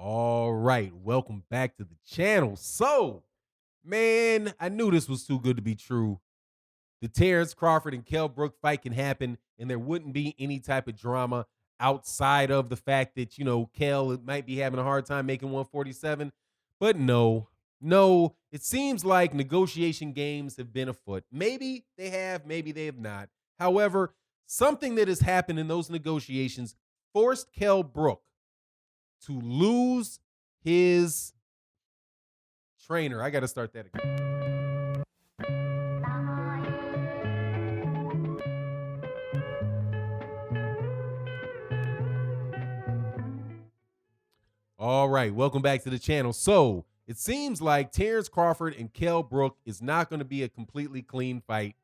All right, welcome back to the channel. So, man, I knew this was too good to be true. The Terence Crawford and Kell Brook fight can happen, and there wouldn't be any type of drama outside of the fact that, Kell might be having a hard time making 147. But no, it seems like negotiation games have been afoot. Maybe they have, maybe they have not. However, something that has happened in those negotiations forced Kell Brook to lose his trainer. I got to start that again. All right, welcome back to the channel. So it seems like Terence Crawford and Kell Brook is not going to be a completely clean fight.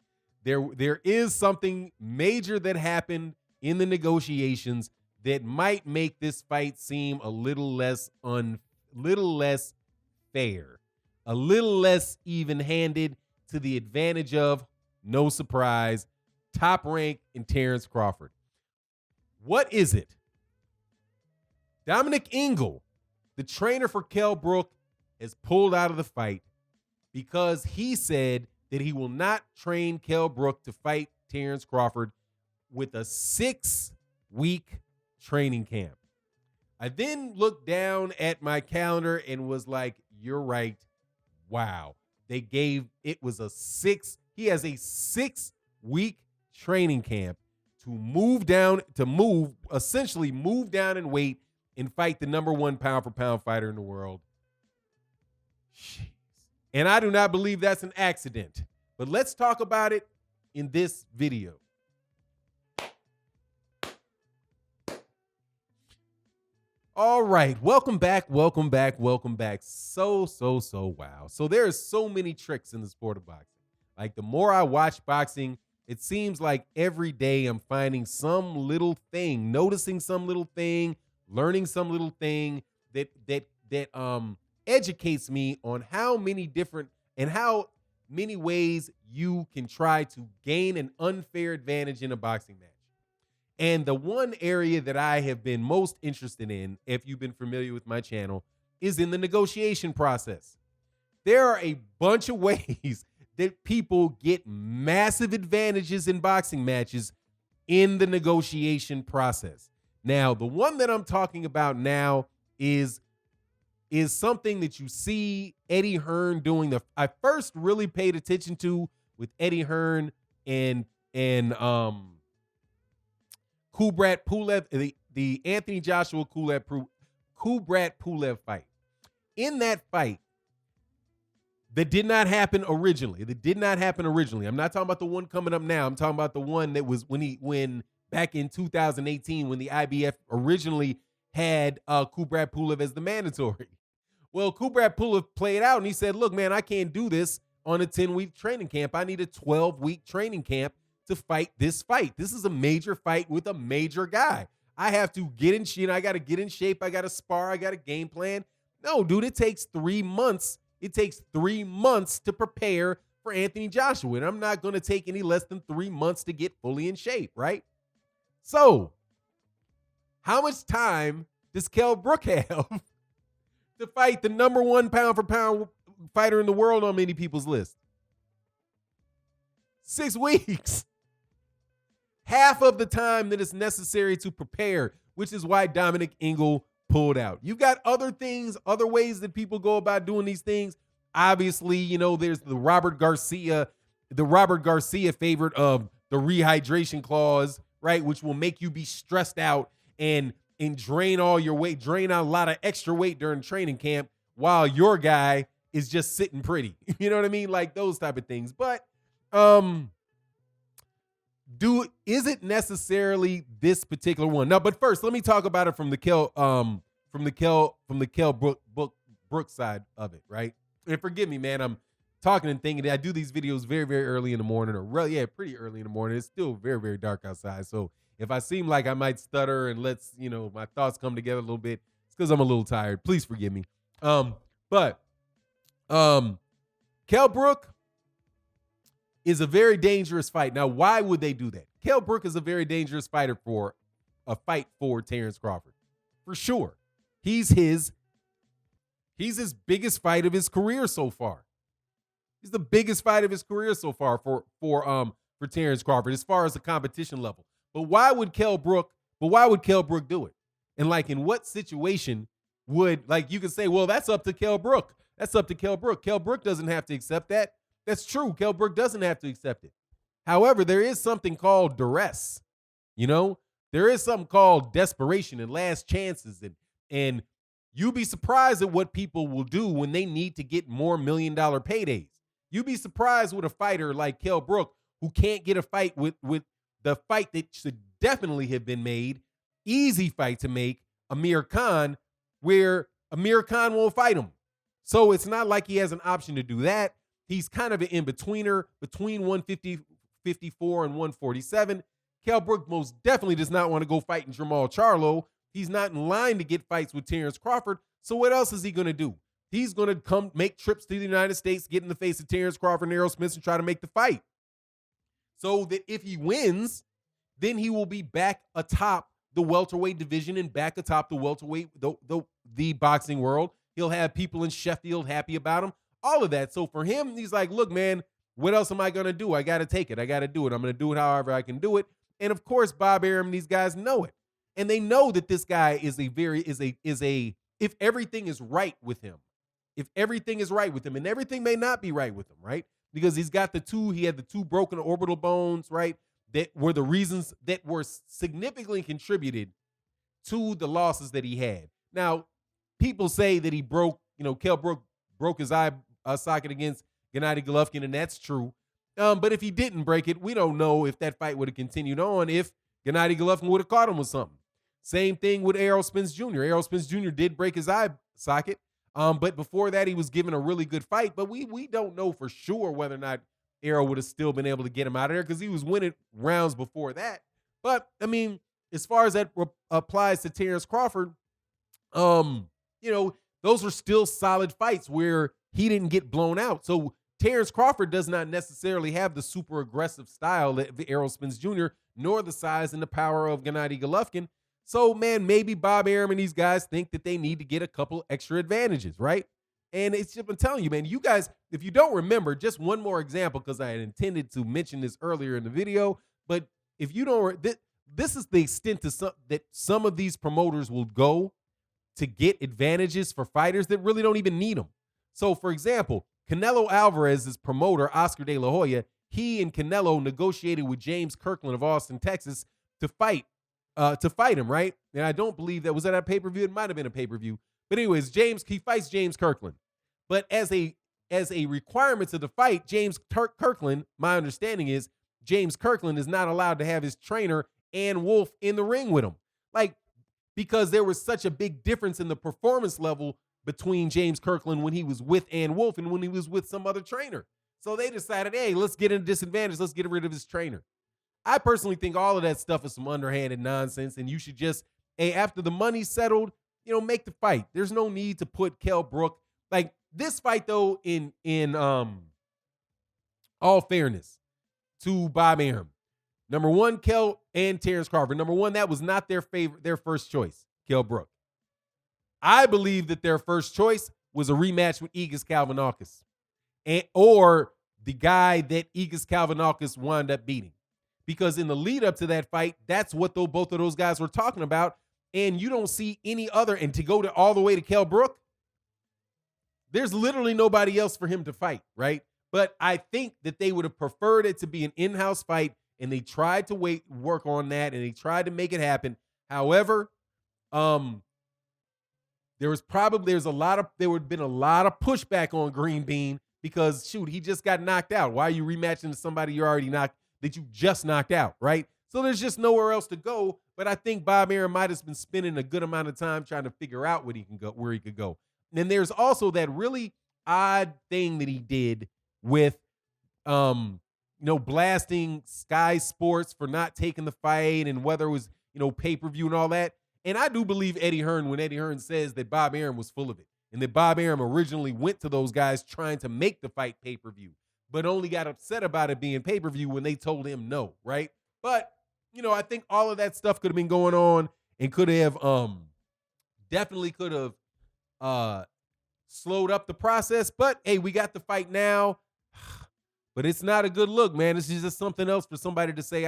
There is something major that happened in the negotiations that might make this fight seem a little less fair, a little less even-handed, to the advantage of, no surprise, Top Rank and Terence Crawford. What is it? Dominic Ingle, the trainer for Kell Brook, has pulled out of the fight because he said that he will not train Kell Brook to fight Terence Crawford with a 6-week training camp. I then looked down at my calendar and was like, you're right. Wow. It was he has a 6-week training camp to essentially move down in weight and fight the #1 pound-for-pound fighter in the world. Jeez. And I do not believe that's an accident. But let's talk about it in this video. All right, welcome back. So wow. So there's so many tricks in the sport of boxing. Like, the more I watch boxing, it seems like every day I'm finding some little thing, noticing some little thing, learning some little thing that educates me on how many ways you can try to gain an unfair advantage in a boxing match. And the one area that I have been most interested in, if you've been familiar with my channel, is in the negotiation process. There are a bunch of ways that people get massive advantages in boxing matches in the negotiation process. Now, the one that I'm talking about now is something that you see Eddie Hearn doing. I first really paid attention to with Eddie Hearn and Kubrat Pulev, the Anthony Joshua Kubrat Pulev fight. In that fight, that did not happen originally. I'm not talking about the one coming up now. I'm talking about the one that was when back in 2018, when the IBF originally had Kubrat Pulev as the mandatory. Well, Kubrat Pulev played out and he said, look, man, I can't do this on a 10-week training camp. I need a 12-week training camp to fight this fight. This is a major fight with a major guy. I have to get in shape. I got to get in shape. I got to spar. I got a game plan. No, dude, it takes 3 months. It takes 3 months to prepare for Anthony Joshua. And I'm not going to take any less than 3 months to get fully in shape, right? So how much time does Kell Brook have to fight the #1 pound-for-pound fighter in the world on many people's list? 6 weeks. Half of the time that is necessary to prepare, which is why Dominic Ingle pulled out. You've got other things, other ways that people go about doing these things. Obviously, there's the Robert Garcia favorite of the rehydration clause, right? Which will make you be stressed out and drain all your weight, drain out a lot of extra weight during training camp while your guy is just sitting pretty. You know what I mean? Like those type of things. But is it necessarily this particular one? No, but first let me talk about it from the Kell Brook side of it, right? And forgive me, man, I'm talking and thinking that I do these videos very, very early in the morning, pretty early in the morning. It's still very, very dark outside. So if I seem like I might stutter and my thoughts come together a little bit, it's because I'm a little tired. Please forgive me. But Kell Brook is a very dangerous fight. Now, why would they do that? Kell Brook is a very dangerous fighter for a fight for Terence Crawford. For sure. He's his He's his biggest fight of his career so far. He's the biggest fight of his career so far for Terence Crawford as far as the competition level. But why would Kell Brook do it? And like in what situation would, like, you could say, well, that's up to Kell Brook. That's up to Kell Brook. Kell Brook doesn't have to accept that. That's true. Kell Brook doesn't have to accept it. However, there is something called duress. You know, there is something called desperation and last chances. And you'd be surprised at what people will do when they need to get more $1 million paydays. You'd be surprised with a fighter like Kell Brook who can't get a fight with the fight that should definitely have been made, easy fight to make, Amir Khan, where Amir Khan won't fight him. So it's not like he has an option to do that. He's kind of an in-betweener between 154 and 147. Kell Brook most definitely does not want to go fight in Jamal Charlo. He's not in line to get fights with Terence Crawford. So what else is he going to do? He's going to come make trips to the United States, get in the face of Terence Crawford and Errol Spence and try to make the fight. So that if he wins, then he will be back atop the welterweight division and back atop the welterweight, the boxing world. He'll have people in Sheffield happy about him, all of that. So for him, he's like, look, man, what else am I going to do? I got to take it. I got to do it. I'm going to do it however I can do it. And of course, Bob Arum and these guys know it. And they know that this guy is if everything is right with him, and everything may not be right with him, right? Because he had the two broken orbital bones, right? That were the reasons that were significantly contributed to the losses that he had. Now, people say that Kell Brook broke his eye socket against Gennady Golovkin, and that's true. But if he didn't break it, we don't know if that fight would have continued on if Gennady Golovkin would have caught him with something. Same thing with Errol Spence Jr. Errol Spence Jr. did break his eye socket, but before that, he was given a really good fight. But we don't know for sure whether or not Errol would have still been able to get him out of there because he was winning rounds before that. But, I mean, as far as that applies to Terence Crawford, those were still solid fights where he didn't get blown out. So Terence Crawford does not necessarily have the super aggressive style that Errol Spence Jr., nor the size and the power of Gennady Golovkin. So, man, maybe Bob Arum and these guys think that they need to get a couple extra advantages, right? And it's just, I'm telling you, man, you guys, if you don't remember, just one more example, because I had intended to mention this earlier in the video, but if you don't, this is the extent that some of these promoters will go to get advantages for fighters that really don't even need them. So, for example, Canelo Alvarez's promoter, Oscar De La Hoya, he and Canelo negotiated with James Kirkland of Austin, Texas, to fight him, right? And I don't believe that was at a pay-per-view. It might have been a pay-per-view. But anyways, he fights James Kirkland. But as a requirement to the fight, James Kirkland, my understanding is James Kirkland is not allowed to have his trainer, Ann Wolfe, in the ring with him. Like, because there was such a big difference in the performance level between James Kirkland when he was with Ann Wolfe and when he was with some other trainer. So they decided, hey, let's get in a disadvantage. Let's get rid of his trainer. I personally think all of that stuff is some underhanded nonsense, and you should just, after the money's settled, make the fight. There's no need to put Kell Brook, like this fight though, in all fairness to Bob Arum. Number one, Kell and Terence Crawford. Number one, that was not their first choice, Kell Brook. I believe that their first choice was a rematch with Egis Kalvinakis, or the guy that Egis Kalvinakis wound up beating. Because in the lead up to that fight, that's what both of those guys were talking about. And you don't see any other, and to go all the way to Kell Brook, there's literally nobody else for him to fight, right? But I think that they would have preferred it to be an in-house fight, and they tried to work on that, and they tried to make it happen. However, there would have been a lot of pushback on Green Bean because, shoot, he just got knocked out. Why are you rematching to somebody that you just knocked out, right? So there's just nowhere else to go. But I think Bob Arum might have been spending a good amount of time trying to figure out where he could go. And there's also that really odd thing that he did with, blasting Sky Sports for not taking the fight and whether it was, pay-per-view and all that. And I do believe Eddie Hearn when Eddie Hearn says that Bob Arum was full of it and that Bob Arum originally went to those guys trying to make the fight pay-per-view, but only got upset about it being pay-per-view when they told him no, right? But, I think all of that stuff could have been going on and could have definitely could have slowed up the process. But hey, we got the fight now. But it's not a good look, man. This is just something else for somebody to say,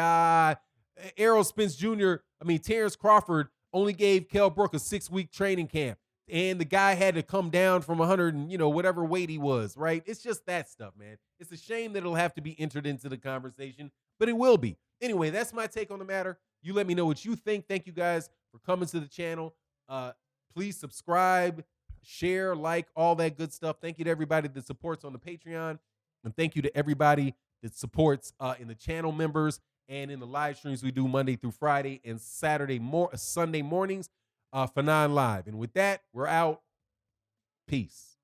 Errol Spence Jr., Terence Crawford only gave Kell Brook a 6-week training camp. And the guy had to come down from 100 and, whatever weight he was, right? It's just that stuff, man. It's a shame that it'll have to be entered into the conversation, but it will be. Anyway, that's my take on the matter. You let me know what you think. Thank you guys for coming to the channel. Please subscribe, share, like, all that good stuff. Thank you to everybody that supports on the Patreon. And thank you to everybody that supports in the channel members and in the live streams we do Monday through Friday and Sunday mornings for 9 Live. And with that, we're out. Peace.